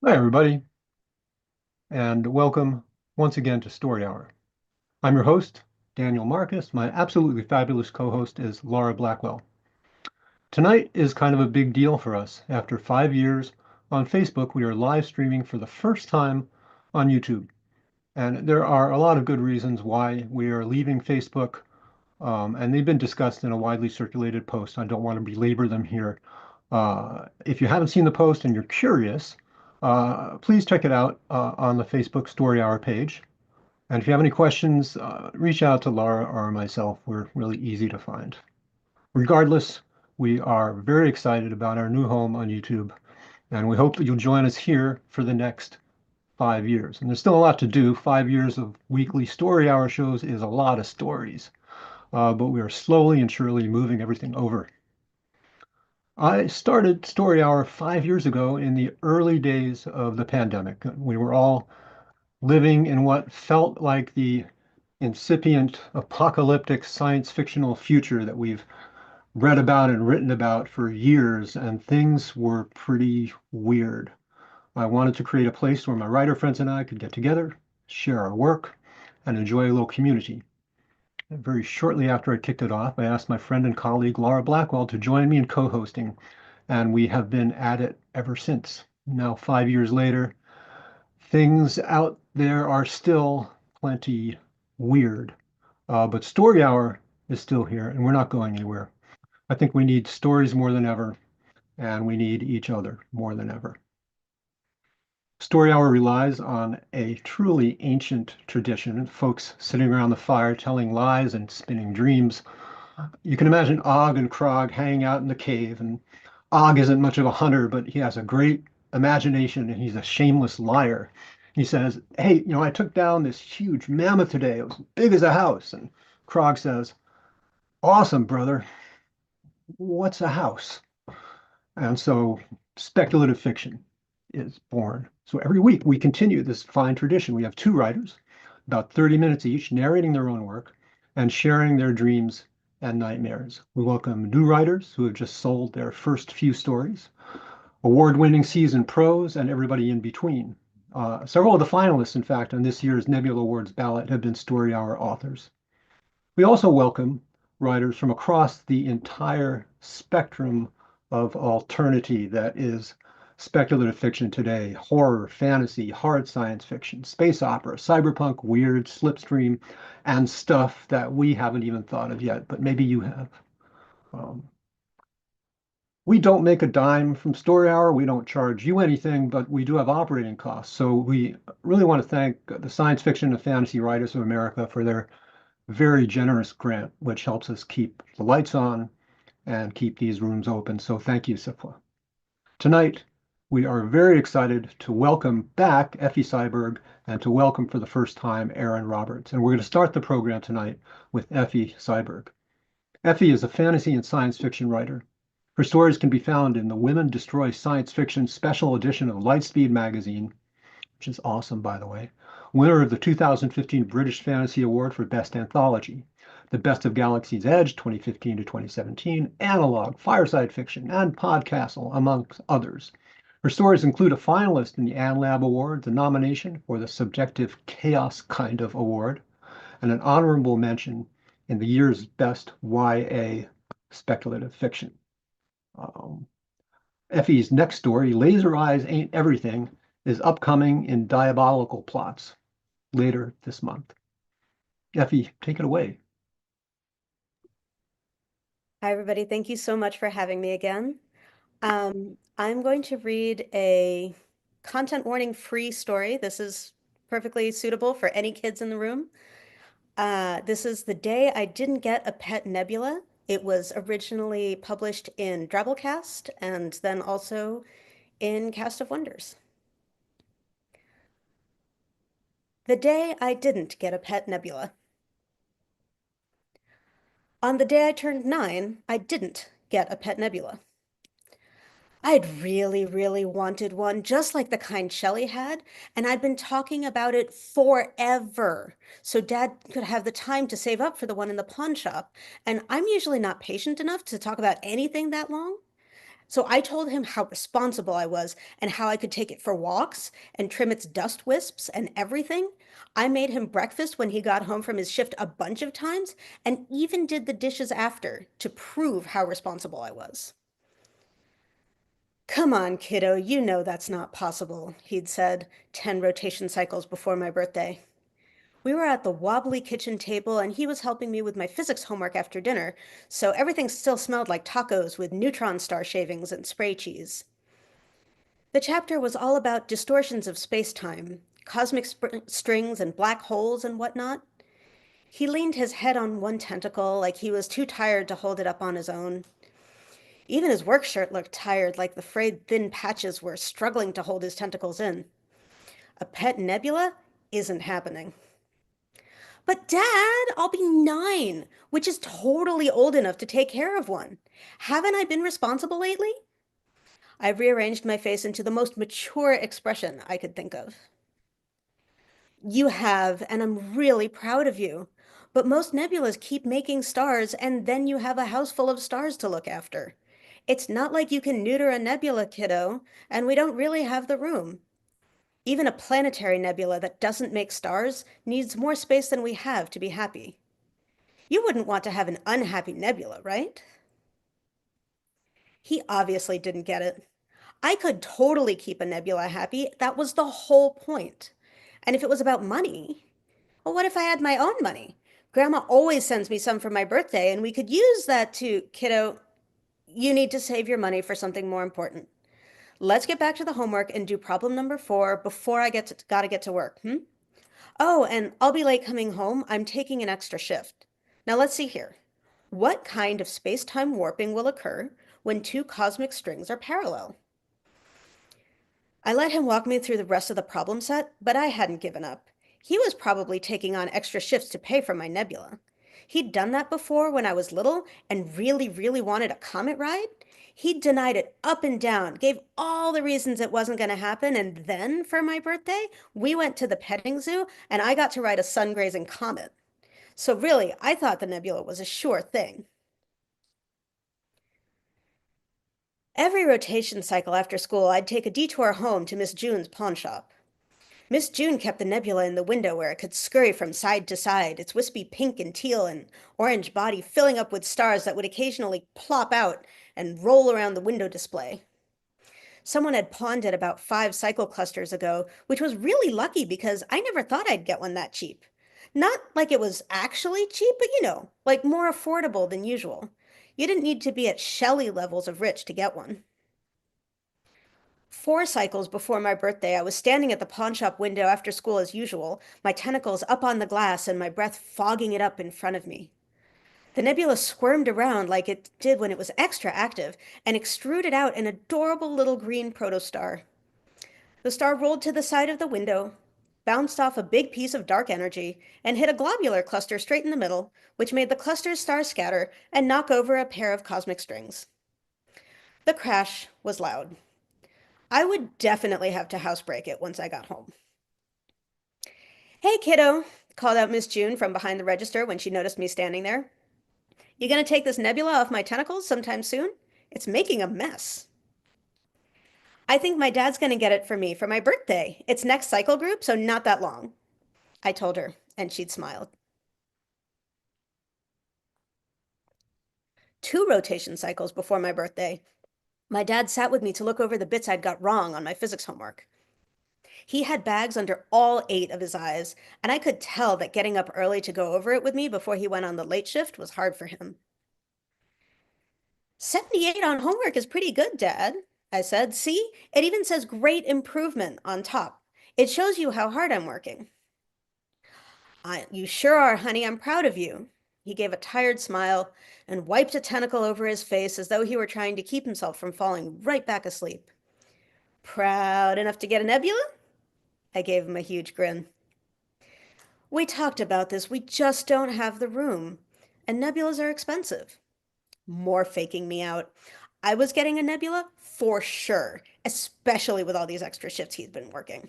Hi, everybody, and welcome once again to Story Hour. I'm your host, Daniel Marcus. My absolutely fabulous co-host is Laura Blackwell. Tonight is kind of a big deal for us. After 5 years on Facebook, we are live streaming for the first time on YouTube. And there are a lot of good reasons why we are leaving Facebook, and they've been discussed in a widely circulated post. I don't want to belabor them here. If you haven't seen the post and you're curious, please check it out on the Facebook Story Hour page. And if you have any questions, reach out to Laura or myself. We're really easy to find. Regardless, we are very excited about our new home on YouTube, and we hope that you'll join us here for the next 5 years. And there's still a lot to do. 5 years of weekly Story Hour shows is a lot of stories, but we are slowly and surely moving everything over. I started Story Hour 5 years ago in the early days of the pandemic. We were all living in what felt like the incipient apocalyptic science fictional future that we've read about and written about for years, and things were pretty weird. I wanted to create a place where my writer friends and I could get together, share our work, and enjoy a little community. And very shortly after I kicked it off, I asked my friend and colleague Laura Blackwell to join me in co-hosting, and we have been at it ever since. Now, 5 years later, things out there are still plenty weird, but Story Hour is still here, and we're not going anywhere. I think we need stories more than ever, and we need each other more than ever. Story Hour relies on a truly ancient tradition, folks sitting around the fire telling lies and spinning dreams. You can imagine Og and Krog hanging out in the cave, and Og isn't much of a hunter, but he has a great imagination and he's a shameless liar. He says, "Hey, I took down this huge mammoth today. It was big as a house." And Krog says, "Awesome, brother. What's a house?" And so speculative fiction is born. So every week we continue this fine tradition. We have two writers, about 30 minutes each, narrating their own work and sharing their dreams and nightmares. We welcome new writers who have just sold their first few stories, award-winning seasoned pros, and everybody in between. Several of the finalists, in fact, on this year's Nebula Awards ballot have been Story Hour authors. We also welcome writers from across the entire spectrum of alternity that is speculative fiction today: horror, fantasy, hard science fiction, space opera, cyberpunk, weird, slipstream, and stuff that we haven't even thought of yet, but maybe you have. Um, we don't make a dime from Story Hour. We don't charge you anything, but we do have operating costs. So we really want to thank the Science Fiction and Fantasy Writers of America for their very generous grant, which helps us keep the lights on and keep these rooms open. So thank you, SIFLA. Tonight, we are very excited to welcome back Effie Seiberg and to welcome for the first time Erin Roberts. And we're going to start the program tonight with Effie Seiberg. Effie is a fantasy and science fiction writer. Her stories can be found in the Women Destroy Science Fiction special edition of Lightspeed magazine, which is awesome, by the way, winner of the 2015 British Fantasy Award for Best Anthology, the Best of Galaxy's Edge 2015 to 2017, Analog, Fireside Fiction, and Podcastle, amongst others. Her stories include a finalist in the Ann Lab Awards, a nomination for the Subjective Chaos Kind of Award, and an honorable mention in the year's Best YA Speculative Fiction. Effie's next story, Laser Eyes Ain't Everything, is upcoming in Diabolical Plots later this month. Effie, take it away. Hi, everybody. Thank you so much for having me again. I'm going to read a content warning free story. This is perfectly suitable for any kids in the room. This is The Day I Didn't Get a Pet Nebula. It was originally published in Drabblecast and then also in Cast of Wonders. The Day I Didn't Get a Pet Nebula. On the day I turned 9, I didn't get a pet nebula. I'd really, really wanted one, just like the kind Shelley had, and I'd been talking about it forever, so Dad could have the time to save up for the one in the pawn shop, and I'm usually not patient enough to talk about anything that long. So I told him how responsible I was and how I could take it for walks and trim its dust wisps and everything. I made him breakfast when he got home from his shift a bunch of times and even did the dishes after to prove how responsible I was. Come on, kiddo, you know that's not possible, he'd said 10 rotation cycles before my birthday. We were at the wobbly kitchen table and he was helping me with my physics homework after dinner, so everything still smelled like tacos with neutron star shavings and spray cheese. The chapter was all about distortions of space-time, cosmic strings and black holes and whatnot. He leaned his head on one tentacle like he was too tired to hold it up on his own. Even his work shirt looked tired, like the frayed thin patches were struggling to hold his tentacles in. A Pet Nebula isn't happening. But Dad, I'll be 9, which is totally old enough to take care of one. Haven't I been responsible lately? I rearranged my face into the most mature expression I could think of. You have, and I'm really proud of you. But most nebulas keep making stars, and then you have a house full of stars to look after. It's not like you can neuter a nebula, kiddo, and we don't really have the room. Even a planetary nebula that doesn't make stars needs more space than we have to be happy. You wouldn't want to have an unhappy nebula, right? He obviously didn't get it. I could totally keep a nebula happy. That was the whole point. And if it was about money, well, what if I had my own money? Grandma always sends me some for my birthday, and we could use that to, kiddo, you need to save your money for something more important. Let's get back to the homework and do problem number 4 before I gotta get to work. Oh, and I'll be late coming home. I'm taking an extra shift. Now let's see here. What kind of space-time warping will occur when 2 cosmic strings are parallel? I let him walk me through the rest of the problem set, but I hadn't given up. He was probably taking on extra shifts to pay for my nebula. He'd done that before when I was little and really, really wanted a comet ride. He'd denied it up and down, gave all the reasons it wasn't going to happen, and then, for my birthday, we went to the petting zoo and I got to ride a sun-grazing comet. So really, I thought the nebula was a sure thing. Every rotation cycle after school, I'd take a detour home to Miss June's pawn shop. Miss June kept the nebula in the window where it could scurry from side to side, its wispy pink and teal and orange body filling up with stars that would occasionally plop out and roll around the window display. Someone had pawned it about 5 cycle clusters ago, which was really lucky because I never thought I'd get one that cheap. Not like it was actually cheap, but like more affordable than usual. You didn't need to be at Shelley levels of rich to get one. 4 cycles before my birthday, I was standing at the pawn shop window after school as usual, my tentacles up on the glass and my breath fogging it up in front of me. The nebula squirmed around like it did when it was extra active and extruded out an adorable little green protostar. The star rolled to the side of the window, bounced off a big piece of dark energy, and hit a globular cluster straight in the middle, which made the cluster's stars scatter and knock over a pair of cosmic strings. The crash was loud. I would definitely have to housebreak it once I got home. Hey, kiddo, called out Miss June from behind the register when she noticed me standing there. You gonna take this nebula off my tentacles sometime soon? It's making a mess. I think my dad's gonna get it for me for my birthday. It's next cycle group, so not that long. I told her, and she'd smiled. 2 rotation cycles before my birthday, my dad sat with me to look over the bits I'd got wrong on my physics homework. He had bags under all 8 of his eyes, and I could tell that getting up early to go over it with me before he went on the late shift was hard for him. 78 on homework is pretty good, Dad, I said. See, it even says great improvement on top. It shows you how hard I'm working. You sure are, honey. I'm proud of you. He gave a tired smile and wiped a tentacle over his face as though he were trying to keep himself from falling right back asleep. Proud enough to get a nebula? I gave him a huge grin. We talked about this. We just don't have the room. And nebulas are expensive. More faking me out. I was getting a nebula for sure, especially with all these extra shifts he's been working.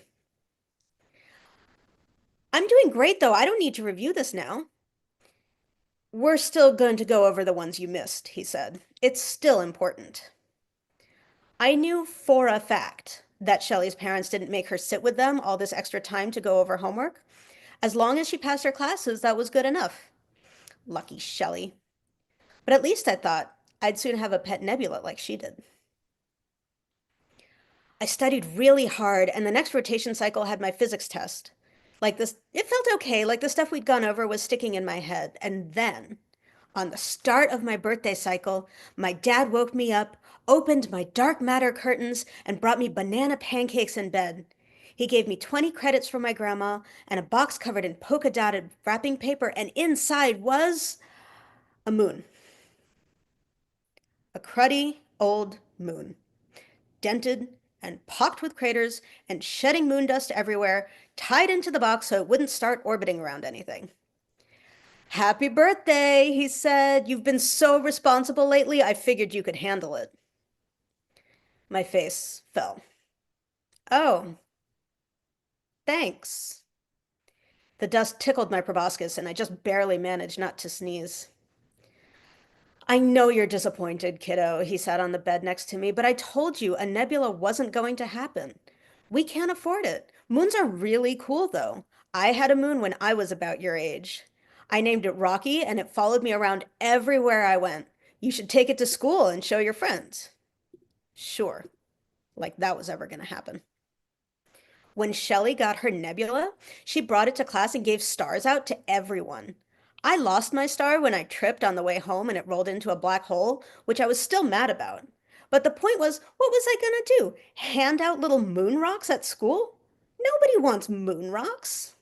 I'm doing great, though. I don't need to review this now. We're still going to go over the ones you missed, he said. It's still important. I knew for a fact that Shelley's parents didn't make her sit with them all this extra time to go over homework. As long as she passed her classes, that was good enough. Lucky Shelley. But at least I thought I'd soon have a Pet Nebula like she did. I studied really hard, and the next rotation cycle had my physics test. Like this, it felt okay, like the stuff we'd gone over was sticking in my head. And then, on the start of my birthday cycle, my dad woke me up, opened my dark matter curtains, and brought me banana pancakes in bed. He gave me 20 credits from my grandma and a box covered in polka dotted wrapping paper, and inside was a moon. A cruddy old moon, dented and pocked with craters and shedding moon dust everywhere, tied into the box so it wouldn't start orbiting around anything. Happy birthday, he said. You've been so responsible lately, I figured you could handle it. My face fell. Oh, thanks. The dust tickled my proboscis, and I just barely managed not to sneeze. I know you're disappointed, kiddo, he sat on the bed next to me, but I told you a nebula wasn't going to happen. We can't afford it. Moons are really cool, though. I had a moon when I was about your age. I named it Rocky, and it followed me around everywhere I went. You should take it to school and show your friends. Sure, like that was ever going to happen. When Shelley got her nebula, she brought it to class and gave stars out to everyone. I lost my star when I tripped on the way home and it rolled into a black hole, which I was still mad about. But the point was, what was I gonna do? Hand out little moon rocks at school? Nobody wants moon rocks.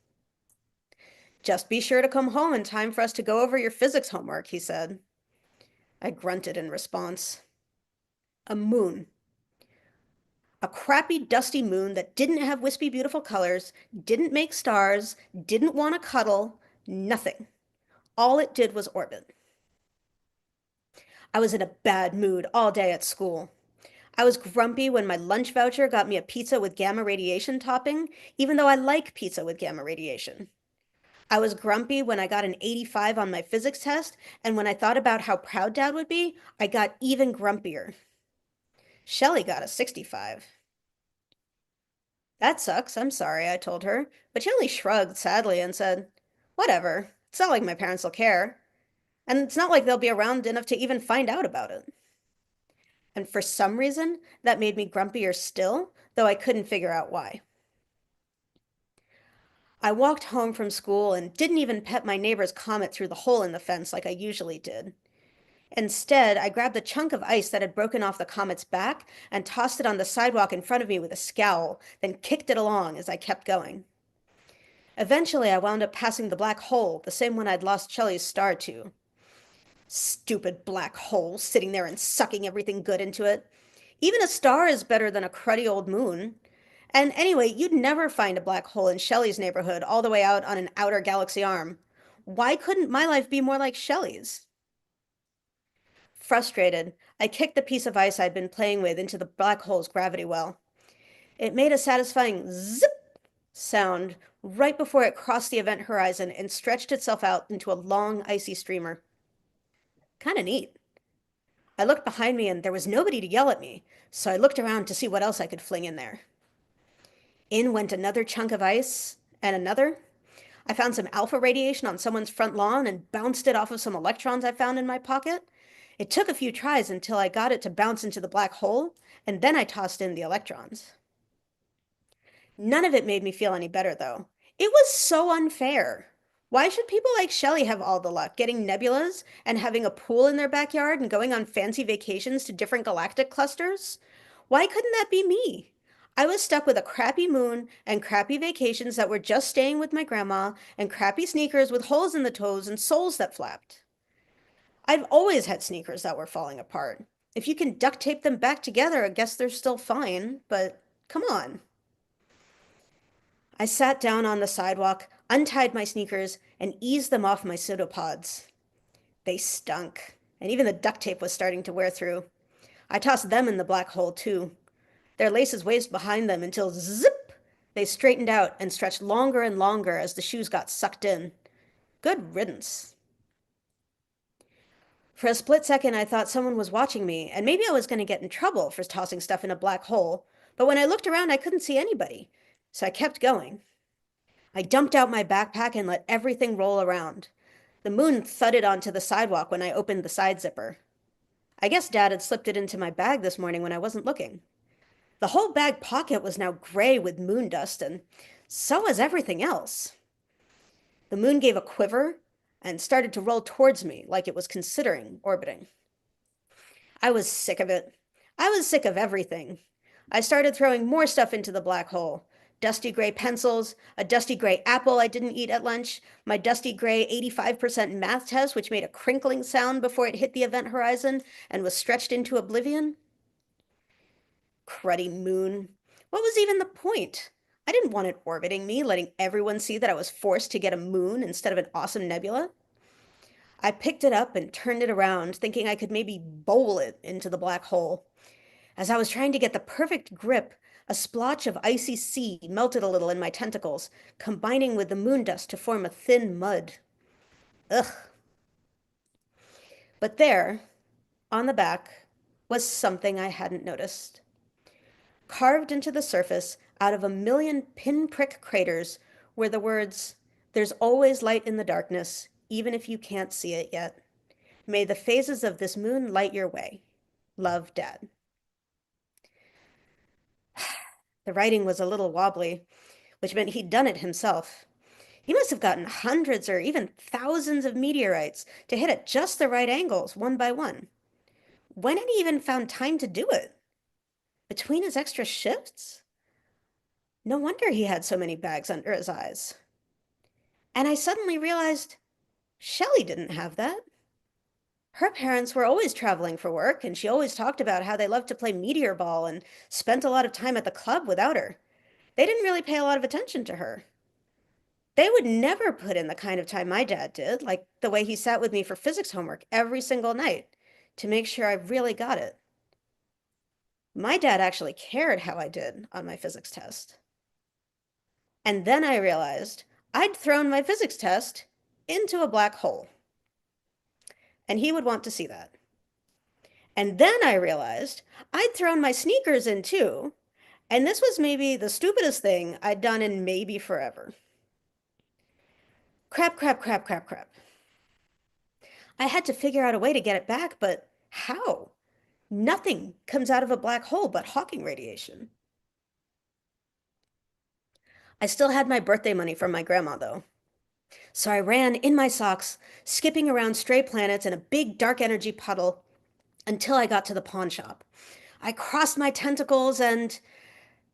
Just be sure to come home in time for us to go over your physics homework, he said. I grunted in response. A moon. A crappy, dusty moon that didn't have wispy, beautiful colors, didn't make stars, didn't want to cuddle, nothing. All it did was orbit. I was in a bad mood all day at school. I was grumpy when my lunch voucher got me a pizza with gamma radiation topping, even though I like pizza with gamma radiation. I was grumpy when I got an 85 on my physics test, and when I thought about how proud Dad would be, I got even grumpier. Shelley got a 65. That sucks, I'm sorry, I told her, but she only shrugged sadly and said, whatever, it's not like my parents will care. And it's not like they'll be around enough to even find out about it. And for some reason, that made me grumpier still, though I couldn't figure out why. I walked home from school and didn't even pet my neighbor's comet through the hole in the fence like I usually did. Instead, I grabbed a chunk of ice that had broken off the comet's back and tossed it on the sidewalk in front of me with a scowl, then kicked it along as I kept going. Eventually, I wound up passing the black hole, the same one I'd lost Shelley's star to. Stupid black hole, sitting there and sucking everything good into it. Even a star is better than a cruddy old moon. And anyway, you'd never find a black hole in Shelley's neighborhood all the way out on an outer galaxy arm. Why couldn't my life be more like Shelley's? Frustrated, I kicked the piece of ice I'd been playing with into the black hole's gravity well. It made a satisfying zip sound right before it crossed the event horizon and stretched itself out into a long, icy streamer. Kinda neat. I looked behind me and there was nobody to yell at me, so I looked around to see what else I could fling in there. In went another chunk of ice, and another. I found some alpha radiation on someone's front lawn and bounced it off of some electrons I found in my pocket. It took a few tries until I got it to bounce into the black hole, and then I tossed in the electrons. None of it made me feel any better, though. It was so unfair. Why should people like Shelley have all the luck, getting nebulas and having a pool in their backyard and going on fancy vacations to different galactic clusters? Why couldn't that be me? I was stuck with a crappy moon and crappy vacations that were just staying with my grandma and crappy sneakers with holes in the toes and soles that flapped. I've always had sneakers that were falling apart. If you can duct tape them back together, I guess they're still fine, but come on. I sat down on the sidewalk, untied my sneakers, and eased them off my pseudopods. They stunk, and even the duct tape was starting to wear through. I tossed them in the black hole, too. Their laces waved behind them until zip! They straightened out and stretched longer and longer as the shoes got sucked in. Good riddance. For a split second, I thought someone was watching me, and maybe I was going to get in trouble for tossing stuff in a black hole. But when I looked around, I couldn't see anybody. So I kept going. I dumped out my backpack and let everything roll around. The moon thudded onto the sidewalk when I opened the side zipper. I guess Dad had slipped it into my bag this morning when I wasn't looking. The whole bag pocket was now gray with moon dust, and so was everything else. The moon gave a quiver and started to roll towards me like it was considering orbiting. I was sick of it. I was sick of everything. I started throwing more stuff into the black hole. Dusty gray pencils, a dusty gray apple I didn't eat at lunch, my dusty gray 85% math test, which made a crinkling sound before it hit the event horizon and was stretched into oblivion. Cruddy moon. What was even the point? I didn't want it orbiting me, letting everyone see that I was forced to get a moon instead of an awesome nebula. I picked it up and turned it around, thinking I could maybe bowl it into the black hole. As I was trying to get the perfect grip, a splotch of icy sea melted a little in my tentacles, combining with the moon dust to form a thin mud. Ugh. But there, on the back, was something I hadn't noticed. Carved into the surface out of a million pinprick craters were the words, "There's always light in the darkness, even if you can't see it yet. May the phases of this moon light your way. Love, Dad." The writing was a little wobbly, which meant he'd done it himself. He must have gotten hundreds or even thousands of meteorites to hit at just the right angles, one by one. When had he even found time to do it? Between his extra shifts? No wonder he had so many bags under his eyes. And I suddenly realized Shelley didn't have that. Her parents were always traveling for work, and she always talked about how they loved to play meteor ball and spent a lot of time at the club without her. They didn't really pay a lot of attention to her. They would never put in the kind of time my dad did, like the way he sat with me for physics homework every single night to make sure I really got it. My dad actually cared how I did on my physics test. And then I realized I'd thrown my physics test into a black hole. And he would want to see that. And then I realized I'd thrown my sneakers in too, and this was maybe the stupidest thing I'd done in maybe forever. Crap, crap, crap, crap, crap. I had to figure out a way to get it back, but how? Nothing comes out of a black hole but Hawking radiation. I still had my birthday money from my grandma, though. So I ran in my socks, skipping around stray planets in a big dark energy puddle until I got to the pawn shop. I crossed my tentacles and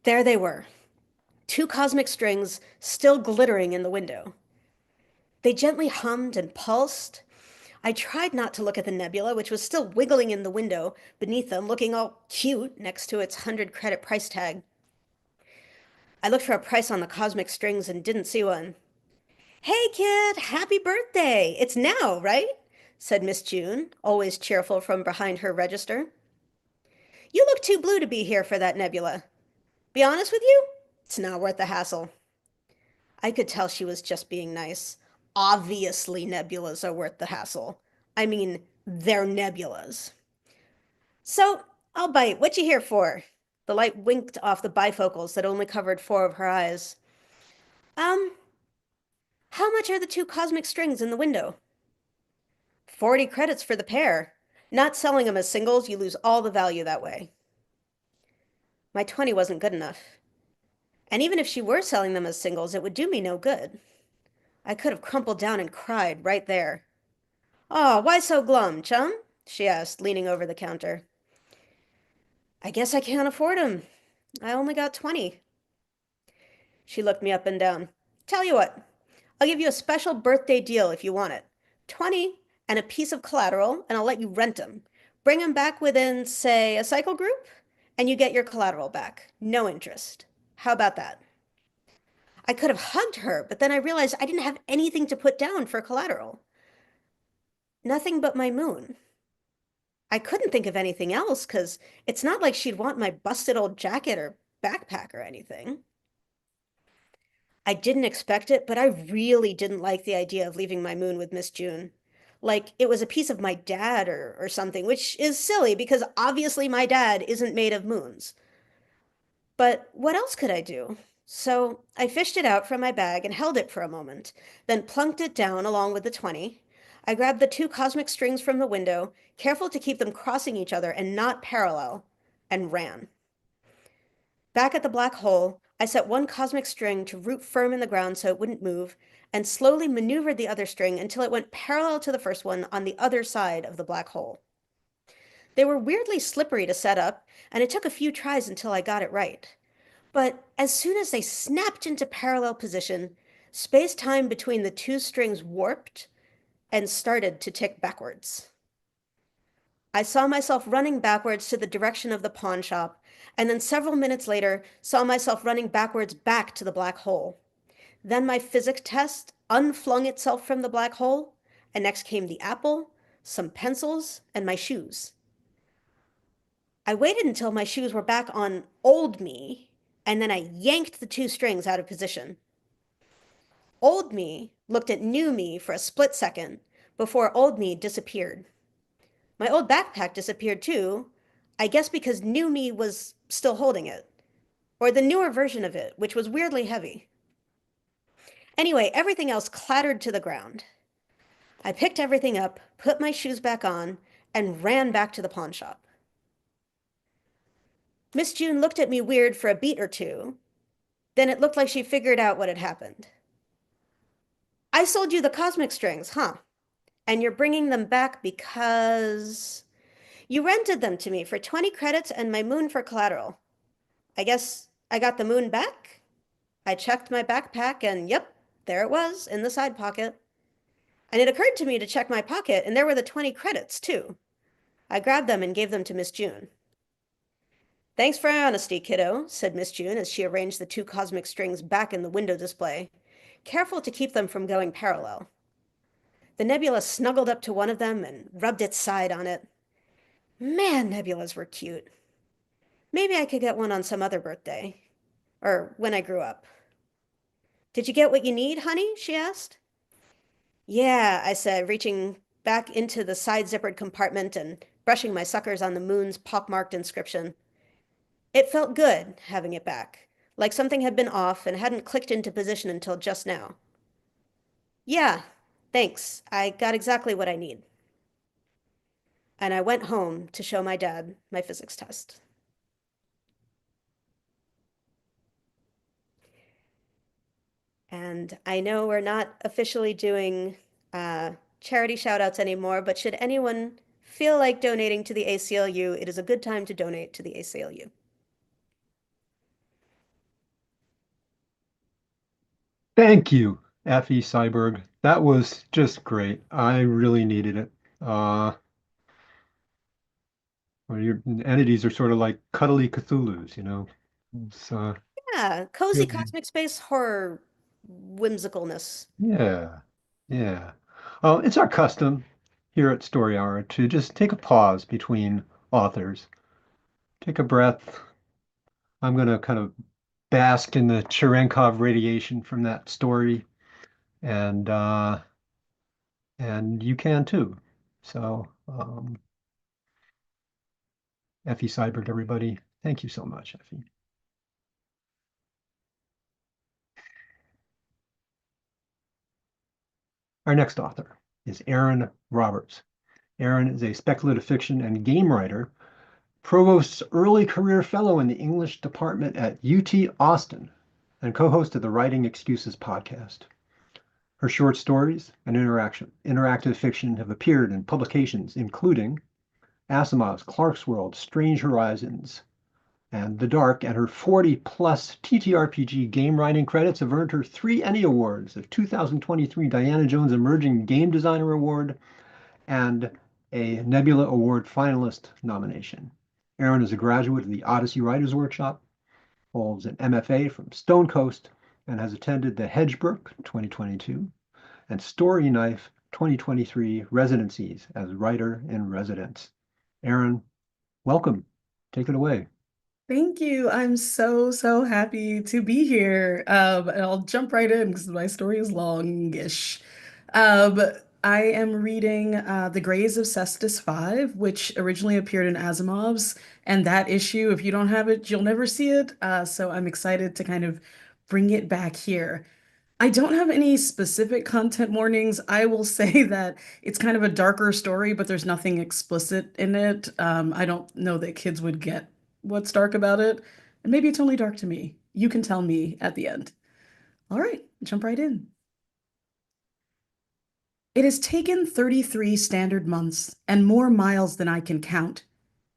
there they were. Two cosmic strings still glittering in the window. They gently hummed and pulsed. I tried not to look at the nebula, which was still wiggling in the window beneath them, looking all cute next to its 100 credit price tag. I looked for a price on the cosmic strings and didn't see one. "Hey, kid, happy birthday! It's now, right?" said Miss June, always cheerful from behind her register. "You look too blue to be here for that nebula. Be honest with you, it's not worth the hassle." I could tell she was just being nice. Obviously, nebulas are worth the hassle. I mean, they're nebulas. "So, I'll bite. What you here for?" The light winked off the bifocals that only covered four of her eyes. Um, how much are the two cosmic strings in the window?" 40 credits for the pair. Not selling them as singles, you lose all the value that way." My 20 wasn't good enough. And even if she were selling them as singles, it would do me no good. I could have crumpled down and cried right there. "Aw, why so glum, chum?" she asked, leaning over the counter. "I guess I can't afford 'em. I only got 20. She looked me up and down. "Tell you what, I'll give you a special birthday deal if you want it. 20 and a piece of collateral, and I'll let you rent 'em. Bring 'em back within, say, a cycle group, and you get your collateral back. No interest. How about that?" I could have hugged her, but then I realized I didn't have anything to put down for collateral. Nothing but my moon. I couldn't think of anything else, 'cause it's not like she'd want my busted old jacket or backpack or anything. I didn't expect it, but I really didn't like the idea of leaving my moon with Miss June. like it was a piece of my dad or something, which is silly because obviously my dad isn't made of moons. But what else could I do? So I fished it out from my bag and held it for a moment, then plunked it down along with the 20. I grabbed the two cosmic strings from the window, careful to keep them crossing each other and not parallel, and ran. Back at the black hole, I set one cosmic string to root firm in the ground so it wouldn't move, and slowly maneuvered the other string until it went parallel to the first one on the other side of the black hole. They were weirdly slippery to set up, and it took a few tries until I got it right. But as soon as they snapped into parallel position, space-time between the two strings warped and started to tick backwards. I saw myself running backwards to the direction of the pawn shop, and then several minutes later saw myself running backwards back to the black hole. Then my physics test unflung itself from the black hole, and next came the apple, some pencils, and my shoes. I waited until my shoes were back on old me, and then I yanked the two strings out of position. Old me looked at new me for a split second before old me disappeared. My old backpack disappeared too, I guess because new me was still holding it, or the newer version of it, which was weirdly heavy. Anyway, everything else clattered to the ground. I picked everything up, put my shoes back on, and ran back to the pawn shop. Miss June looked at me weird for a beat or two. Then it looked like she figured out what had happened. I sold you the cosmic strings, huh? And you're bringing them back because you rented them to me for 20 credits and my moon for collateral. I guess I got the moon back? I checked my backpack and yep, there it was in the side pocket. And it occurred to me to check my pocket and there were the 20 credits too. I grabbed them and gave them to Miss June. Thanks for your honesty, kiddo, said Miss June as she arranged the two cosmic strings back in the window display, careful to keep them from going parallel. The nebula snuggled up to one of them and rubbed its side on it. Man, nebulas were cute. Maybe I could get one on some other birthday. Or when I grew up. Did you get what you need, honey? She asked. Yeah, I said, reaching back into the side zippered compartment and brushing my suckers on the moon's pockmarked inscription. It felt good, having it back, like something had been off and hadn't clicked into position until just now. Yeah, thanks. I got exactly what I need. And I went home to show my dad my physics test. And I know we're not officially doing charity shout-outs anymore, but should anyone feel like donating to the ACLU, it is a good time to donate to the ACLU. Thank you, Effie Seiberg. That was just great. I really needed it. Well, your entities are sort of like cuddly Cthulhus, you know. It's Yeah, cozy really, cosmic space horror whimsicalness. yeah, yeah. It's our custom here at Story Hour to just take a pause between authors, take a breath. I'm going to kind of bask in the Cherenkov radiation from that story, and you can too. So, Effie Seibert, everybody, thank you so much, Effie. Our next author is Erin Roberts. Erin is a speculative fiction and game writer, Provost's early career fellow in the English department at UT Austin, and co-host of the Writing Excuses podcast. Her short stories and interactive fiction have appeared in publications including Asimov's Clarkesworld, Strange Horizons, and The Dark, and her 40-plus TTRPG game writing credits have earned her 3 Emmy Awards, a 2023 Diana Jones Emerging Game Designer Award, and a Nebula Award finalist nomination. Erin is a graduate of the Odyssey Writers Workshop, holds an MFA from Stone Coast, and has attended the Hedgebrook 2022 and Story Knife 2023 residencies as writer in residence. Erin, welcome. Take it away. Thank you. I'm so happy to be here. And I'll jump right in because my story is longish. Um, I am reading The Grays of Cestus V, which originally appeared in Asimov's. And that issue, if you don't have it, you'll never see it. So I'm excited to kind of bring it back here. I don't have any specific content warnings. I will say that it's kind of a darker story, but there's nothing explicit in it. I don't know that kids would get what's dark about it. And maybe it's only dark to me. You can tell me at the end. All right, jump right in. It has taken 33 standard months and more miles than I can count,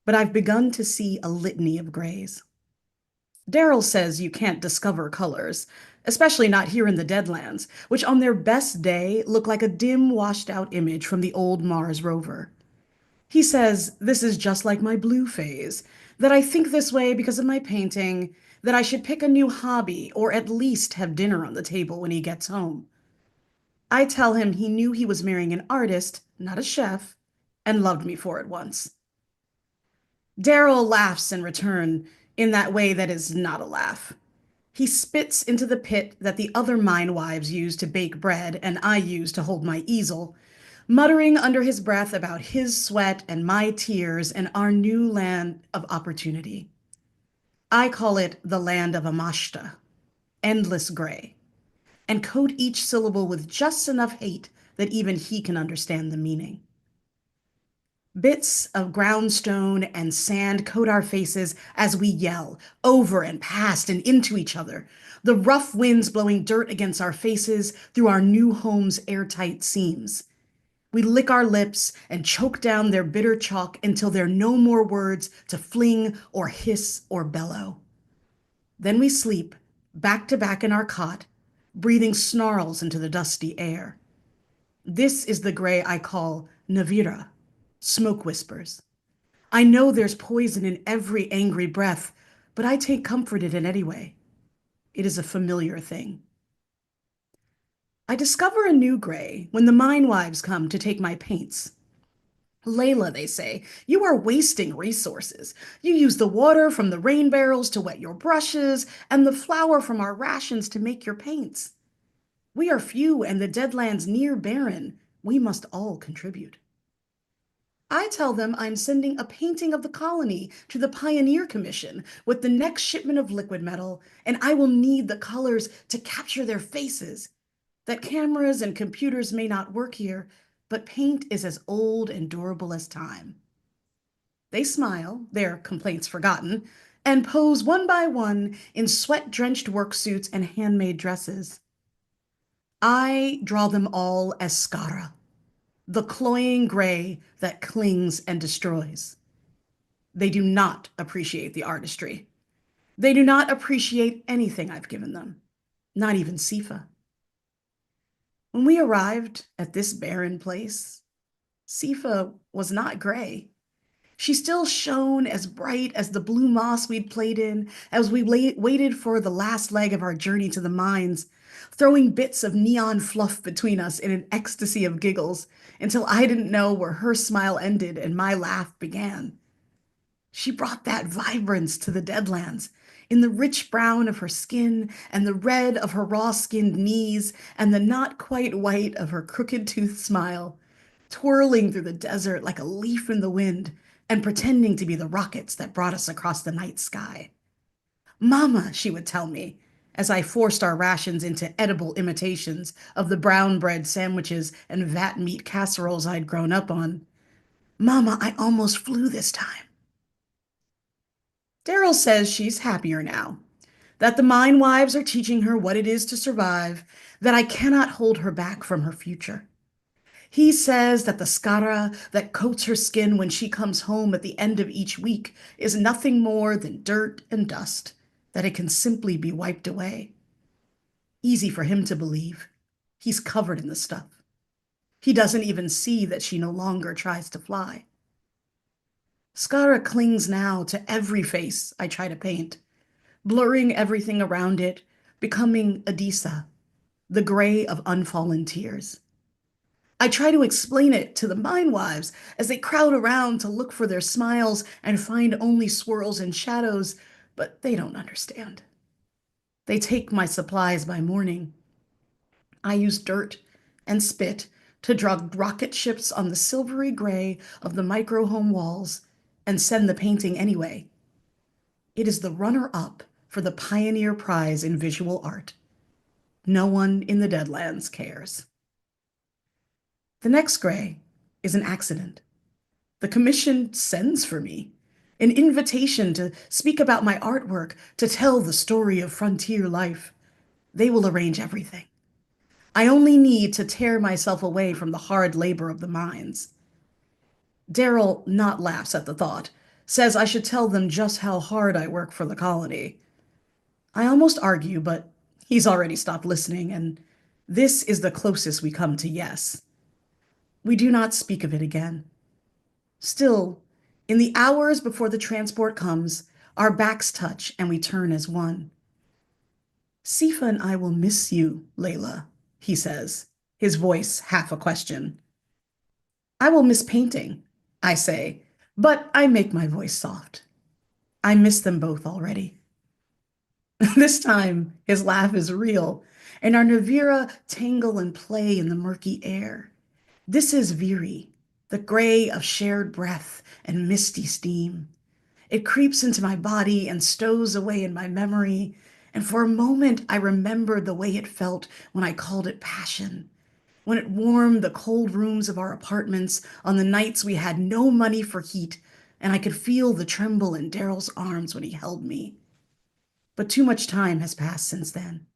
but I've begun to see a litany of grays. Daryl says you can't discover colors, especially not here in the Deadlands, which on their best day look like a dim, washed-out image from the old Mars rover. He says this is just like my blue phase, that I think this way because of my painting, that I should pick a new hobby or at least have dinner on the table when he gets home. I tell him he knew he was marrying an artist, not a chef, and loved me for it once. Daryl laughs in return, in that way that is not a laugh. He spits into the pit that the other mine wives use to bake bread and I use to hold my easel, muttering under his breath about his sweat and my tears and our new land of opportunity. I call it the land of Amashta, endless gray, and code each syllable with just enough hate that even he can understand the meaning. Bits of groundstone and sand coat our faces as we yell, over and past and into each other, the rough winds blowing dirt against our faces through our new home's airtight seams. We lick our lips and choke down their bitter chalk until there are no more words to fling or hiss or bellow. Then we sleep, back to back in our cot, breathing snarls into the dusty air. This is the gray I call Navira, smoke whispers. I know there's poison in every angry breath, but I take comfort in it anyway. It is a familiar thing. I discover a new gray when the mine wives come to take my paints. Layla, they say, you are wasting resources. You use the water from the rain barrels to wet your brushes and the flour from our rations to make your paints. We are few and the Deadlands near barren. We must all contribute. I tell them I'm sending a painting of the colony to the Pioneer Commission with the next shipment of liquid metal, and I will need the colors to capture their faces. That cameras and computers may not work here, but paint is as old and durable as time. They smile, their complaints forgotten, and pose one by one in sweat-drenched work suits and handmade dresses. I draw them all as Skara, the cloying gray that clings and destroys. They do not appreciate the artistry. They do not appreciate anything I've given them, not even Sifa. When we arrived at this barren place, Sifa was not gray. She still shone as bright as the blue moss we'd played in as we waited for the last leg of our journey to the mines, throwing bits of neon fluff between us in an ecstasy of giggles until I didn't know where her smile ended and my laugh began. She brought that vibrance to the Deadlands in the rich brown of her skin and the red of her raw-skinned knees and the not quite white of her crooked-toothed smile, twirling through the desert like a leaf in the wind and pretending to be the rockets that brought us across the night sky. Mama, she would tell me, as I forced our rations into edible imitations of the brown bread sandwiches and vat meat casseroles I'd grown up on. Mama, I almost flew this time. Daryl says she's happier now, that the mine wives are teaching her what it is to survive, that I cannot hold her back from her future. He says that the skara that coats her skin when she comes home at the end of each week is nothing more than dirt and dust, that it can simply be wiped away. Easy for him to believe. He's covered in the stuff. He doesn't even see that she no longer tries to fly. Skara clings now to every face I try to paint, blurring everything around it, becoming Adisa, the gray of unfallen tears. I try to explain it to the mine wives as they crowd around to look for their smiles and find only swirls and shadows, but they don't understand. They take my supplies by morning. I use dirt and spit to draw rocket ships on the silvery gray of the micro-home walls and send the painting anyway. It is the runner-up for the Pioneer Prize in Visual Art. No one in the Deadlands cares. The next gray is an accident. The commission sends for me, an invitation to speak about my artwork, to tell the story of frontier life. They will arrange everything. I only need to tear myself away from the hard labor of the mines. Daryl not laughs at the thought, says I should tell them just how hard I work for the colony. I almost argue, but he's already stopped listening, and this is the closest we come to yes. We do not speak of it again. Still, in the hours before the transport comes, our backs touch and we turn as one. Sifa and I will miss you, Layla, he says, his voice half a question. I will miss painting, I say, but I make my voice soft. I miss them both already. This time, his laugh is real, and our Navira tangle and play in the murky air. This is Viri, the gray of shared breath and misty steam. It creeps into my body and stows away in my memory, and for a moment I remember the way it felt when I called it passion, when it warmed the cold rooms of our apartments on the nights we had no money for heat, and I could feel the tremble in Daryl's arms when he held me. But too much time has passed since then.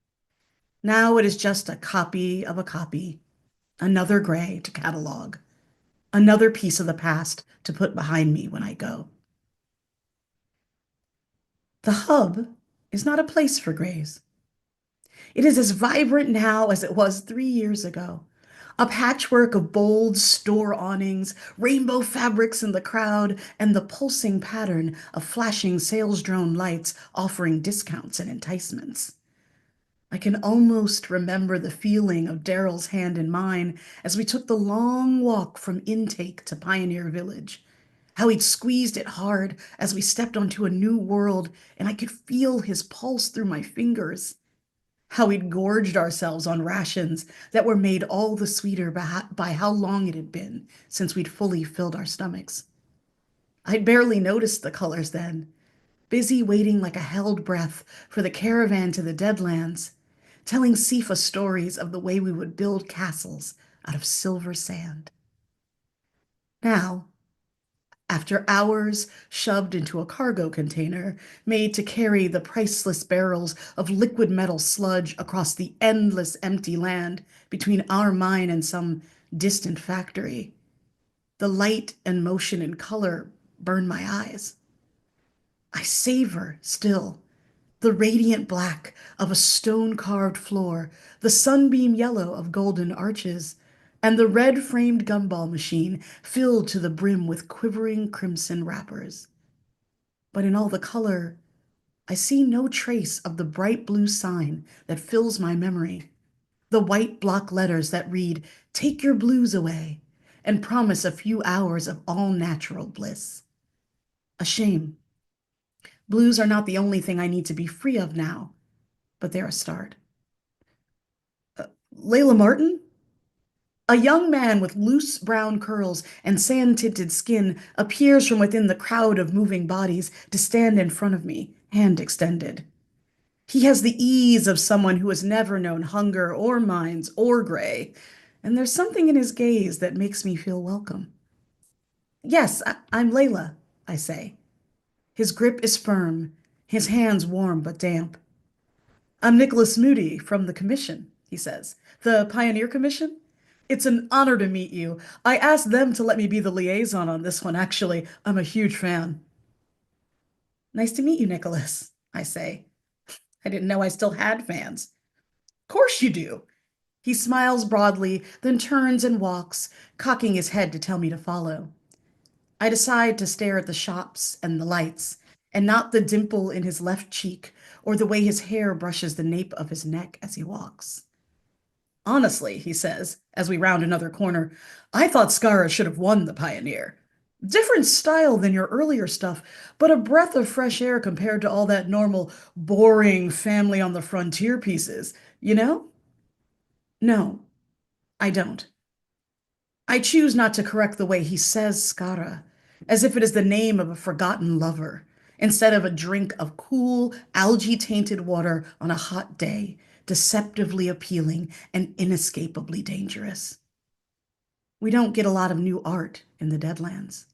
Now it is just a copy of a copy, another gray to catalog, another piece of the past to put behind me when I go. The hub is not a place for grays. It is as vibrant now as it was 3 years ago. A patchwork of bold store awnings, rainbow fabrics in the crowd, and the pulsing pattern of flashing sales drone lights offering discounts and enticements. I can almost remember the feeling of Daryl's hand in mine as we took the long walk from intake to Pioneer Village. How he'd squeezed it hard as we stepped onto a new world, and I could feel his pulse through my fingers. How we'd gorged ourselves on rations that were made all the sweeter by how long it had been since we'd fully filled our stomachs. I'd barely noticed the colors then, busy waiting like a held breath for the caravan to the Deadlands, telling Sifa stories of the way we would build castles out of silver sand. Now, after hours shoved into a cargo container made to carry the priceless barrels of liquid metal sludge across the endless empty land between our mine and some distant factory, the light and motion and color burn my eyes. I savor still the radiant black of a stone-carved floor, the sunbeam yellow of golden arches, and the red-framed gumball machine filled to the brim with quivering crimson wrappers. But in all the color, I see no trace of the bright blue sign that fills my memory, the white block letters that read, "Take your blues away," and promise a few hours of all-natural bliss. A shame. Blues are not the only thing I need to be free of now, but they're a start. Layla Martin? A young man with loose brown curls and sand-tinted skin appears from within the crowd of moving bodies to stand in front of me, hand extended. He has the ease of someone who has never known hunger or mines or gray, and there's something in his gaze that makes me feel welcome. Yes, I'm Layla, I say. His grip is firm, his hands warm but damp. I'm Nicholas Moody from the Commission, he says. The Pioneer Commission? It's an honor to meet you. I asked them to let me be the liaison on this one, actually. I'm a huge fan. Nice to meet you, Nicholas, I say. I didn't know I still had fans. Of course you do. He smiles broadly, then turns and walks, cocking his head to tell me to follow. I decide to stare at the shops and the lights, and not the dimple in his left cheek or the way his hair brushes the nape of his neck as he walks. Honestly, he says, as we round another corner, I thought Skara should have won the Pioneer. Different style than your earlier stuff, but a breath of fresh air compared to all that normal, boring family on the frontier pieces, you know? No, I don't. I choose not to correct the way he says Skara, as if it is the name of a forgotten lover, instead of a drink of cool, algae-tainted water on a hot day, deceptively appealing and inescapably dangerous. We don't get a lot of new art in the Deadlands.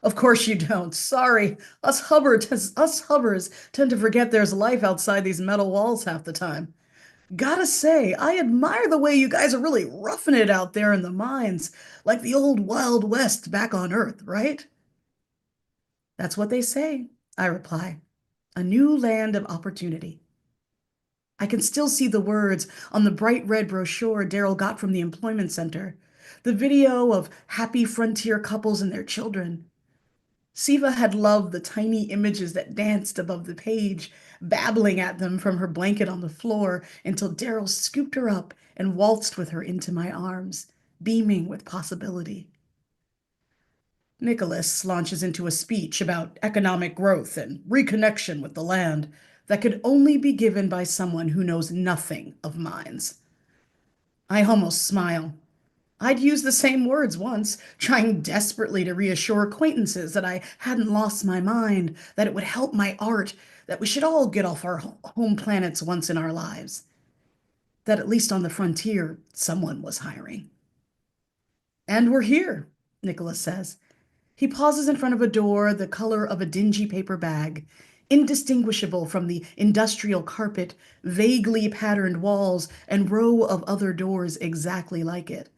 Of course you don't. Sorry. Us Hubbers tend to forget there's life outside these metal walls half the time. Gotta say, I admire the way you guys are really roughing it out there in the mines, like the old Wild West back on Earth, right? That's what they say, I reply. A new land of opportunity. I can still see the words on the bright red brochure Daryl got from the employment center, the video of happy frontier couples and their children. Siva had loved the tiny images that danced above the page, babbling at them from her blanket on the floor until Daryl scooped her up and waltzed with her into my arms, beaming with possibility. Nicholas launches into a speech about economic growth and reconnection with the land that could only be given by someone who knows nothing of mines. I almost smile. I'd used the same words once, trying desperately to reassure acquaintances that I hadn't lost my mind, that it would help my art, that we should all get off our home planets once in our lives. That at least on the frontier, someone was hiring. And we're here, Nicholas says. He pauses in front of a door the color of a dingy paper bag, indistinguishable from the industrial carpet, vaguely patterned walls, and row of other doors exactly like it.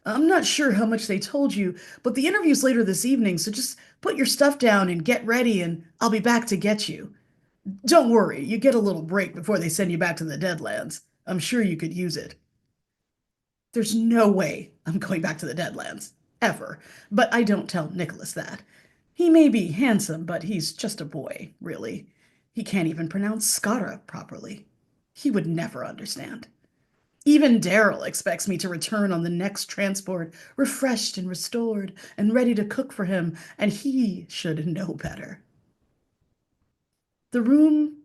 I'm not sure how much they told you, but the interview's later this evening, so just put your stuff down and get ready, and I'll be back to get you. Don't worry, you get a little break before they send you back to the Deadlands. I'm sure you could use it. There's no way I'm going back to the Deadlands. Ever. But I don't tell Nicholas that. He may be handsome, but he's just a boy, really. He can't even pronounce Skara properly. He would never understand. Even Daryl expects me to return on the next transport, refreshed and restored, and ready to cook for him, and he should know better. The room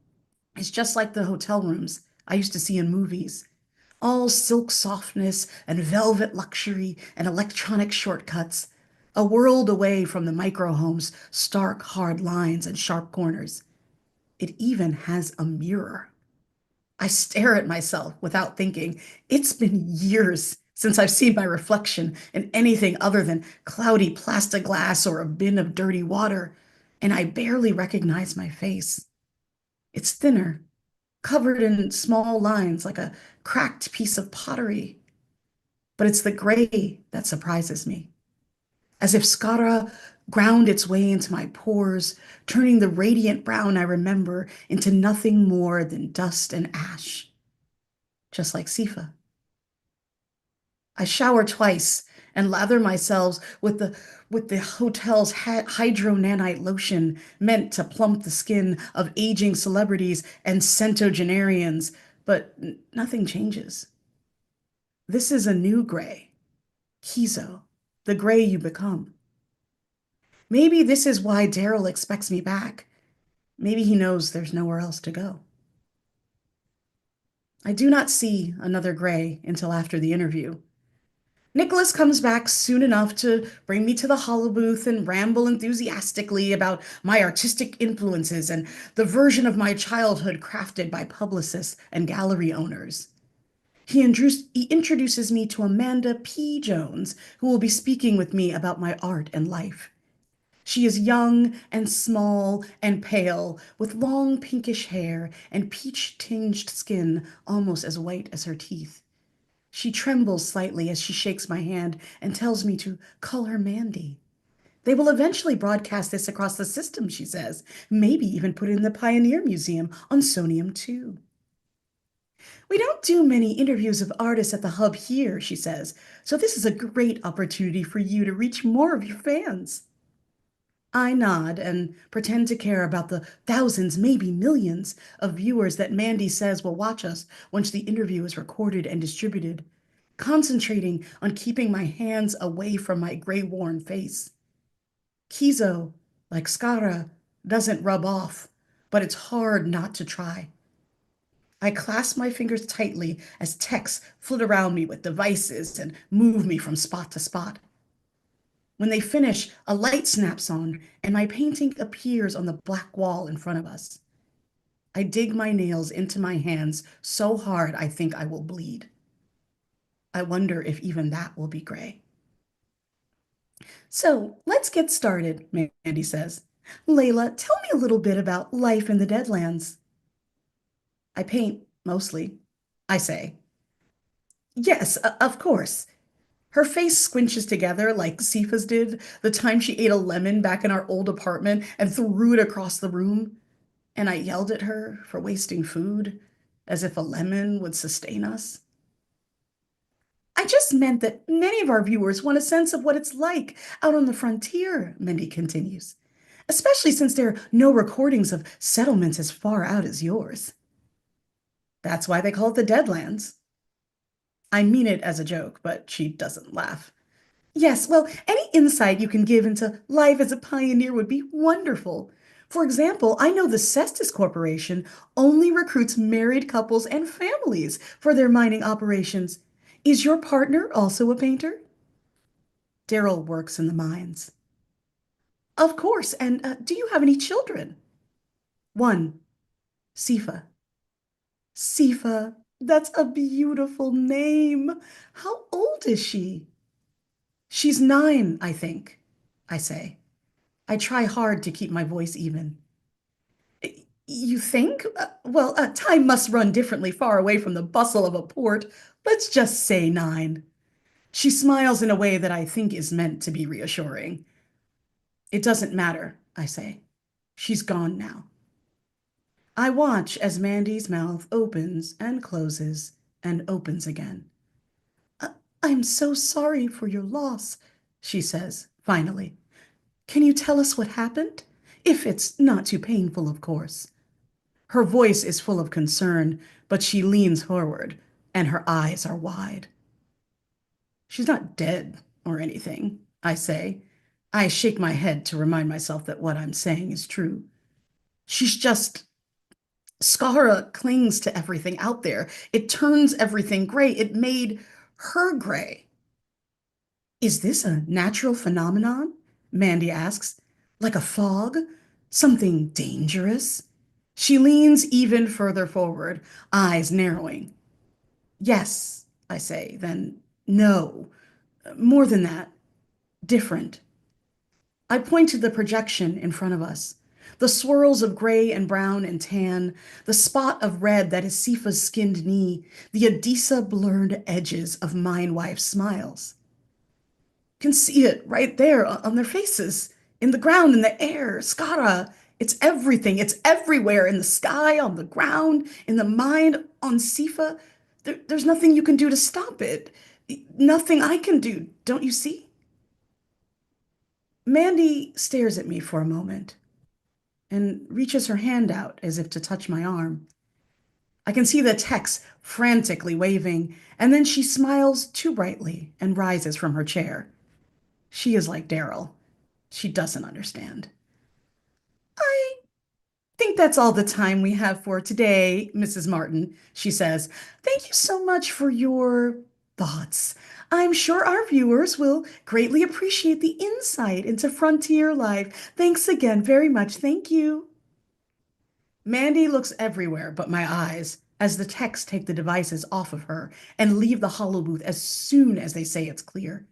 is just like the hotel rooms I used to see in movies. All silk softness and velvet luxury and electronic shortcuts, a world away from the micro-home's stark, hard lines and sharp corners. It even has a mirror. I stare at myself without thinking. It's been years since I've seen my reflection in anything other than cloudy plastic glass or a bin of dirty water, and I barely recognize my face. It's thinner, covered in small lines like a cracked piece of pottery. But it's the gray that surprises me, as if Skara ground its way into my pores, turning the radiant brown I remember into nothing more than dust and ash, just like Sifa. I shower twice and lather myself with the hotel's hydronanite lotion meant to plump the skin of aging celebrities and centenarians, but nothing changes. This is a new gray, Kizo, the gray you become. Maybe this is why Daryl expects me back. Maybe he knows there's nowhere else to go. I do not see another Gray until after the interview. Nicholas comes back soon enough to bring me to the hollow booth and ramble enthusiastically about my artistic influences and the version of my childhood crafted by publicists and gallery owners. He introduces me to Amanda P. Jones, who will be speaking with me about my art and life. She is young and small and pale, with long pinkish hair and peach-tinged skin almost as white as her teeth. She trembles slightly as she shakes my hand and tells me to call her Mandy. They will eventually broadcast this across the system, she says, maybe even put it in the Pioneer Museum on Sonium 2. We don't do many interviews of artists at the Hub here, she says, so this is a great opportunity for you to reach more of your fans. I nod and pretend to care about the thousands, maybe millions, of viewers that Mandy says will watch us once the interview is recorded and distributed, concentrating on keeping my hands away from my gray-worn face. Kizo, like Skara, doesn't rub off, but it's hard not to try. I clasp my fingers tightly as techs flit around me with devices and move me from spot to spot. When they finish, a light snaps on, and my painting appears on the black wall in front of us. I dig my nails into my hands so hard I think I will bleed. I wonder if even that will be gray. So let's get started, Mandy says. Layla, tell me a little bit about life in the Deadlands. I paint, mostly, I say. Yes, of course. Her face squinches together like Sifa's did the time she ate a lemon back in our old apartment and threw it across the room. And I yelled at her for wasting food, as if a lemon would sustain us. I just meant that many of our viewers want a sense of what it's like out on the frontier, Mindy continues, especially since there are no recordings of settlements as far out as yours. That's why they call it the Deadlands. I mean it as a joke, but she doesn't laugh. Yes, well, any insight you can give into life as a pioneer would be wonderful. For example, I know the Cestus Corporation only recruits married couples and families for their mining operations. Is your partner also a painter? Daryl works in the mines. Of course, and do you have any children? One, Sifa. Sifa, that's a beautiful name. How old is she? She's 9, I think, I say. I try hard to keep my voice even. You think? Well, time must run differently far away from the bustle of a port. Let's just say 9. She smiles in a way that I think is meant to be reassuring. It doesn't matter, I say. She's gone now. I watch as Mandy's mouth opens and closes and opens again. I'm so sorry for your loss, she says, finally. Can you tell us what happened? If it's not too painful, of course. Her voice is full of concern, but she leans forward, and her eyes are wide. She's not dead or anything, I say. I shake my head to remind myself that what I'm saying is true. She's just... Skara clings to everything out there. It turns everything gray. It made her gray. Is this a natural phenomenon? Mandy asks. Like a fog? Something dangerous? She leans even further forward, eyes narrowing. Yes, I say, then no. More than that. Different. I point to the projection in front of us. The swirls of gray and brown and tan, the spot of red that is Sifa's skinned knee, the Adisa blurred edges of Mine Wife's smiles. Can see it right there on their faces, in the ground, in the air. Skara, it's everything. It's everywhere, in the sky, on the ground, in the mind, on Sifa. There's nothing you can do to stop it. Nothing I can do, don't you see? Mandy stares at me for a moment and reaches her hand out as if to touch my arm. I can see the techs frantically waving, and then she smiles too brightly and rises from her chair. She is like Daryl. She doesn't understand. I think that's all the time we have for today, Mrs. Martin, she says. Thank you so much for your thoughts. I'm sure our viewers will greatly appreciate the insight into frontier life. Thanks again very much. Thank you. Mandy looks everywhere but my eyes as the techs take the devices off of her and leave the hollow booth as soon as they say it's clear.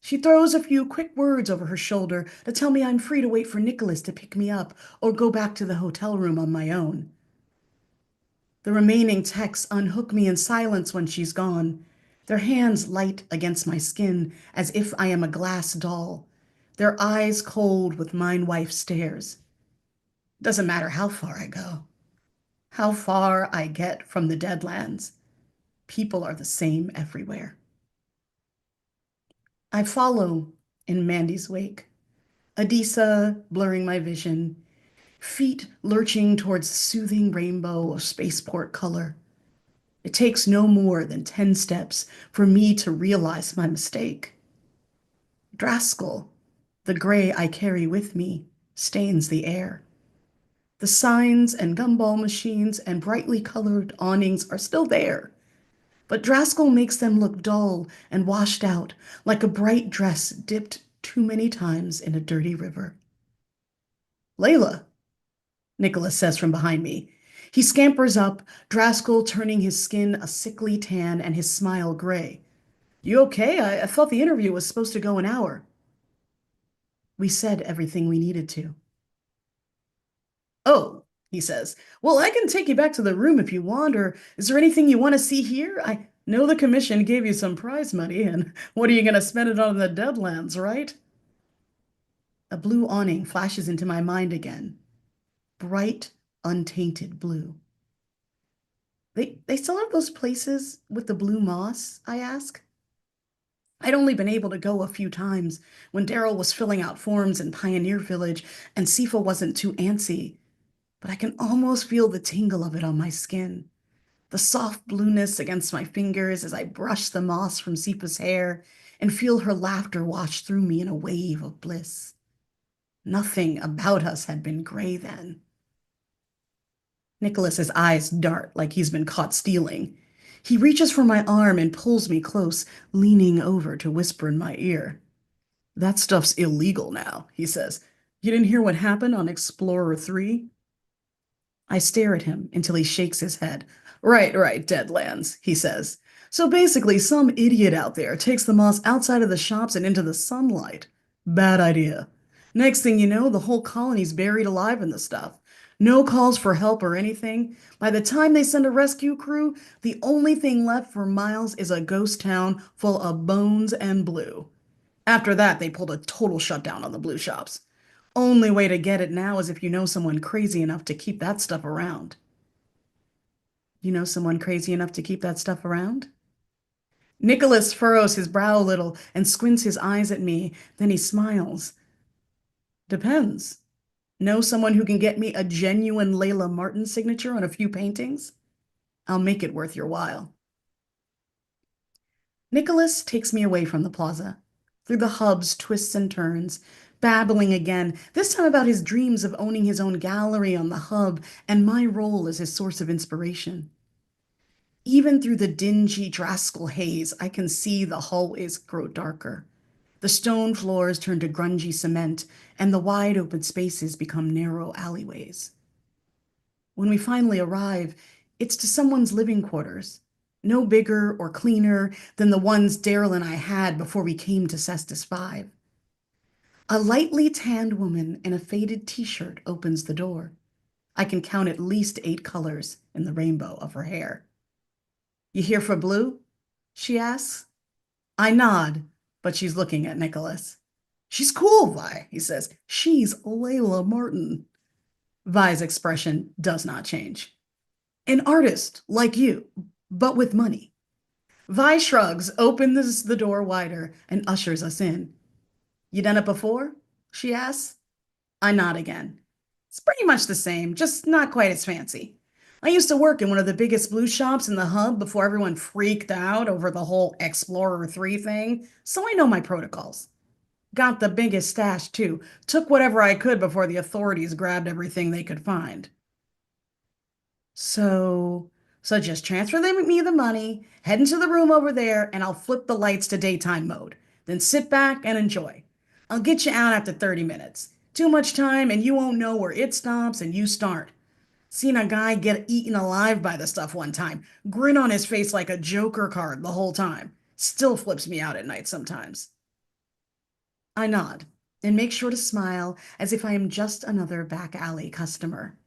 She throws a few quick words over her shoulder to tell me I'm free to wait for Nicholas to pick me up or go back to the hotel room on my own. The remaining techs unhook me in silence when she's gone, their hands light against my skin as if I am a glass doll, their eyes cold with Mine Wife stares. Doesn't matter how far I go, how far I get from the Deadlands. People are the same everywhere. I follow in Mandy's wake, Adisa blurring my vision, feet lurching towards the soothing rainbow of spaceport color. It takes no more than 10 steps for me to realize my mistake. Draskell, the gray I carry with me, stains the air. The signs and gumball machines and brightly colored awnings are still there, but Draskell makes them look dull and washed out, like a bright dress dipped too many times in a dirty river. Layla, Nicholas says from behind me. He scampers up, Draskell turning his skin a sickly tan and his smile gray. You okay? I thought the interview was supposed to go an hour. We said everything we needed to. Oh, he says. Well, I can take you back to the room if you want, or is there anything you want to see here? I know the commission gave you some prize money, and what are you going to spend it on in the Deadlands, right? A blue awning flashes into my mind again. Bright, untainted blue. They still have those places with the blue moss, I ask. I'd only been able to go a few times when Daryl was filling out forms in Pioneer Village and Sifa wasn't too antsy, but I can almost feel the tingle of it on my skin, the soft blueness against my fingers as I brush the moss from Sifa's hair and feel her laughter wash through me in a wave of bliss. Nothing about us had been gray then. Nicholas's eyes dart like he's been caught stealing. He reaches for my arm and pulls me close, leaning over to whisper in my ear. That stuff's illegal now, he says. You didn't hear what happened on Explorer 3? I stare at him until he shakes his head. Right, Deadlands, he says. So basically, some idiot out there takes the moss outside of the shops and into the sunlight. Bad idea. Next thing you know, the whole colony's buried alive in the stuff. No calls for help or anything. By the time they send a rescue crew, the only thing left for miles is a ghost town full of bones and blue. After that, they pulled a total shutdown on the blue shops. Only way to get it now is if you know someone crazy enough to keep that stuff around. You know someone crazy enough to keep that stuff around? Nicholas furrows his brow a little and squints his eyes at me, then he smiles. Depends. Know someone who can get me a genuine Layla Martin signature on a few paintings? I'll make it worth your while. Nicholas takes me away from the plaza, through the hub's twists and turns, babbling again, this time about his dreams of owning his own gallery on the hub and my role as his source of inspiration. Even through the dingy Draskell haze, I can see the hallways grow darker. The stone floors turn to grungy cement, and the wide open spaces become narrow alleyways. When we finally arrive, it's to someone's living quarters, no bigger or cleaner than the ones Daryl and I had before we came to Cestus V. A lightly tanned woman in a faded t-shirt opens the door. I can count at least 8 colors in the rainbow of her hair. You here for Blue? She asks. I nod, but she's looking at Nicholas. She's cool, Vi, he says. She's Layla Martin. Vi's expression does not change. An artist like you, but with money. Vi shrugs, opens the door wider, and ushers us in. You done it before? She asks. I nod again. It's pretty much the same, just not quite as fancy. I used to work in one of the biggest blue shops in the hub before everyone freaked out over the whole Explorer 3 thing, so I know my protocols. Got the biggest stash, too. Took whatever I could before the authorities grabbed everything they could find. So just transfer me the money, head into the room over there, and I'll flip the lights to daytime mode. Then sit back and enjoy. I'll get you out after 30 minutes. Too much time and you won't know where it stops and you start. Seen a guy get eaten alive by the stuff one time. Grin on his face like a Joker card the whole time. Still flips me out at night sometimes. I nod and make sure to smile as if I am just another back alley customer.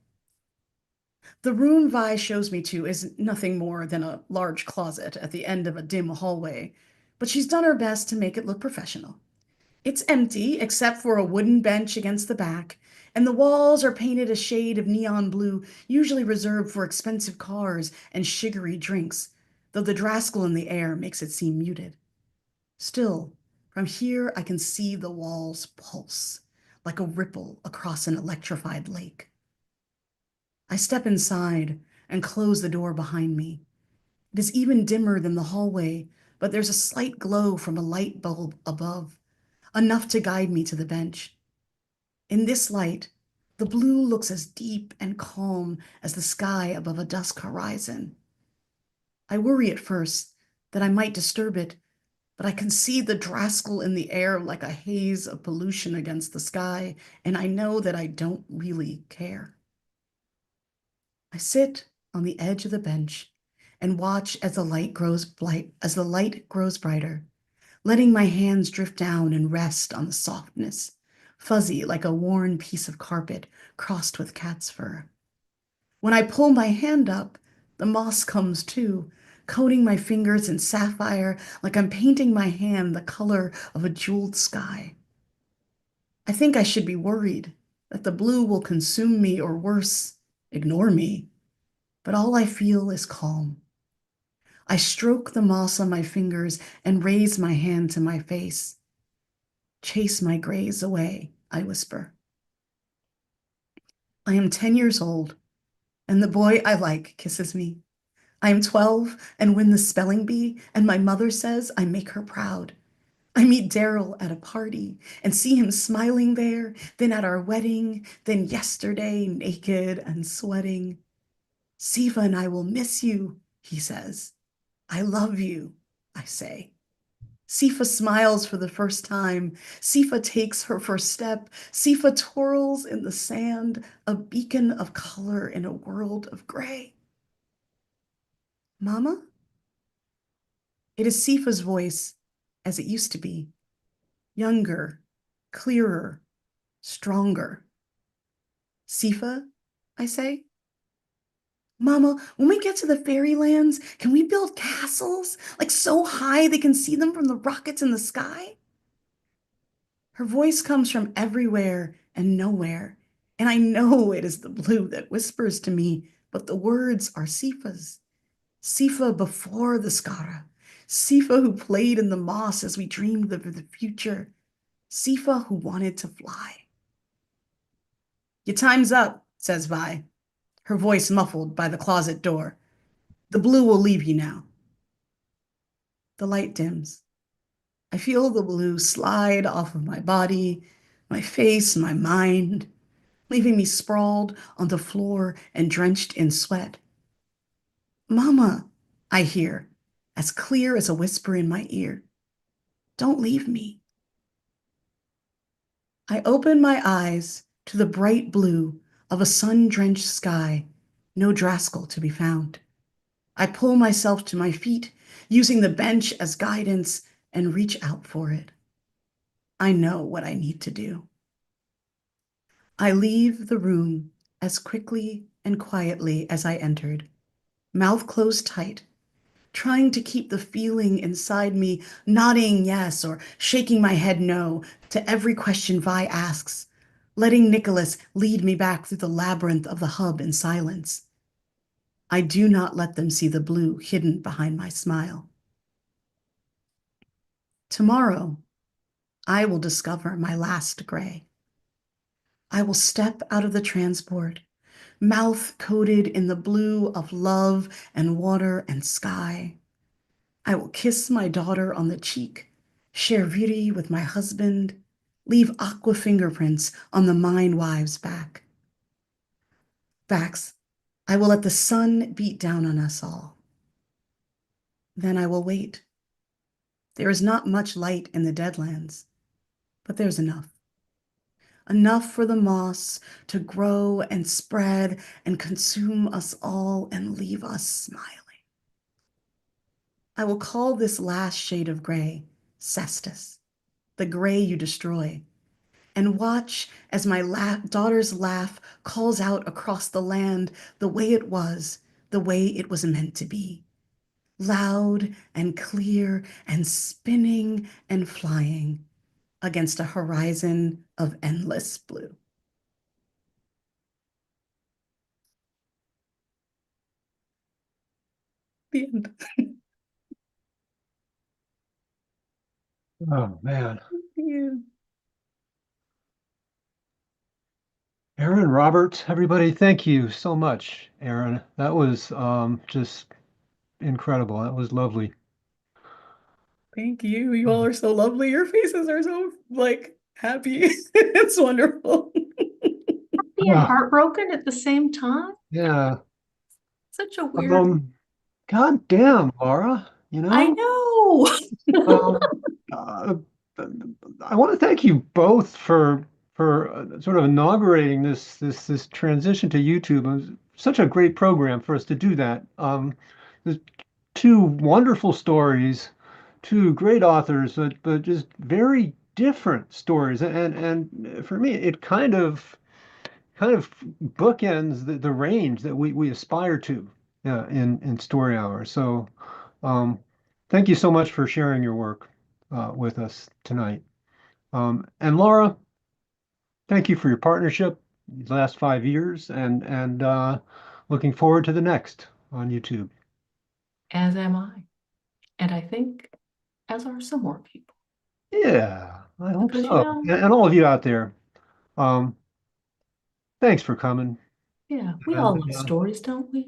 The room Vi shows me to is nothing more than a large closet at the end of a dim hallway, but she's done her best to make it look professional. It's empty except for a wooden bench against the back, and the walls are painted a shade of neon blue, usually reserved for expensive cars and sugary drinks, though the Draskell in the air makes it seem muted. Still, from here I can see the walls pulse, like a ripple across an electrified lake. I step inside and close the door behind me. It is even dimmer than the hallway, but there's a slight glow from a light bulb above, enough to guide me to the bench. In this light, The blue looks as deep and calm as the sky above a dusk horizon. I worry at first that I might disturb it, but I can see the draskell in the air like a haze of pollution against the sky, and I know that I don't really care. I sit on the edge of the bench and watch as the light grows brighter, letting my hands drift down and rest on the softness, fuzzy like a worn piece of carpet crossed with cat's fur. When I pull my hand up, the moss comes too, coating my fingers in sapphire like I'm painting my hand the color of a jeweled sky. I think I should be worried that the blue will consume me or worse, ignore me, but all I feel is calm. I stroke the moss on my fingers and raise my hand to my face. Chase my grays away, I whisper. I am 10 years old, and the boy I like kisses me. I am 12 and win the spelling bee, and my mother says I make her proud. I meet Daryl at a party and see him smiling there, then at our wedding, then yesterday, naked and sweating. Siva and I will miss you, he says. I love you, I say. Sifa smiles for the first time. Sifa takes her first step. Sifa twirls in the sand, a beacon of color in a world of gray. Mama? It is Sifa's voice, as it used to be. Younger, clearer, stronger. Sifa, I say. Mama, when we get to the fairylands, can we build castles? Like so high they can see them from the rockets in the sky? Her voice comes from everywhere and nowhere, and I know it is the blue that whispers to me, but the words are Sifa's. Sifa before the Skara. Sifa who played in the moss as we dreamed of the future. Sifa who wanted to fly. Your time's up, says Vi, her voice muffled by the closet door. The blue will leave you now. The light dims. I feel the blue slide off of my body, my face, my mind, leaving me sprawled on the floor and drenched in sweat. Mama, I hear, as clear as a whisper in my ear. Don't leave me. I open my eyes to the bright blue of a sun-drenched sky, no draskell to be found. I pull myself to my feet, using the bench as guidance, and reach out for it. I know what I need to do. I leave the room as quickly and quietly as I entered, mouth closed tight, trying to keep the feeling inside me, nodding yes or shaking my head no to every question Vi asks, letting Nicholas lead me back through the labyrinth of the hub in silence. I do not let them see the blue hidden behind my smile. Tomorrow, I will discover my last gray. I will step out of the transport, mouth coated in the blue of love and water and sky. I will kiss my daughter on the cheek, share viri with my husband, leave aqua fingerprints on the mine wives' backs. I will let the sun beat down on us all. Then I will wait. There is not much light in the Deadlands, but there's enough. Enough for the moss to grow and spread and consume us all and leave us smiling. I will call this last shade of gray Cestus, the gray you destroy, and watch as my daughter's laugh calls out across the land the way it was meant to be. Loud and clear and spinning and flying against a horizon of endless blue. The end. Oh man. Yeah. Erin Roberts, everybody, thank you so much, Erin. That was just incredible. That was lovely. Thank you. You all are so lovely. Your faces are so like happy. It's wonderful. happy and heartbroken at the same time. Yeah. Such a weird. God damn, Laura, I know. Um, uh, I want to thank you both for sort of inaugurating this transition to YouTube. It was such a great program for us to do that. There's two wonderful stories, two great authors, but just very different stories. And for me, it kind of bookends the range that we aspire to in Story Hour. So um, thank you so much for sharing your work with us tonight. And Laura, thank you for your partnership these last 5 years, and looking forward to the next on YouTube. As am I. And I think as are some more people. Yeah, I hope Because, so. And all of you out there, um, thanks for coming. yeah, we all And love stories, don't we?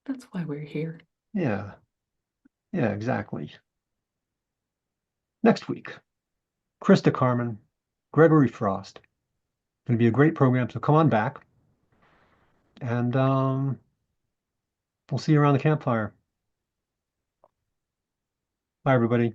That's why we're here. yeah, yeah, exactly. Next week, Krista Carmen, Gregory Frost. Going to be a great program, so come on back, and we'll see you around the campfire. Bye, everybody.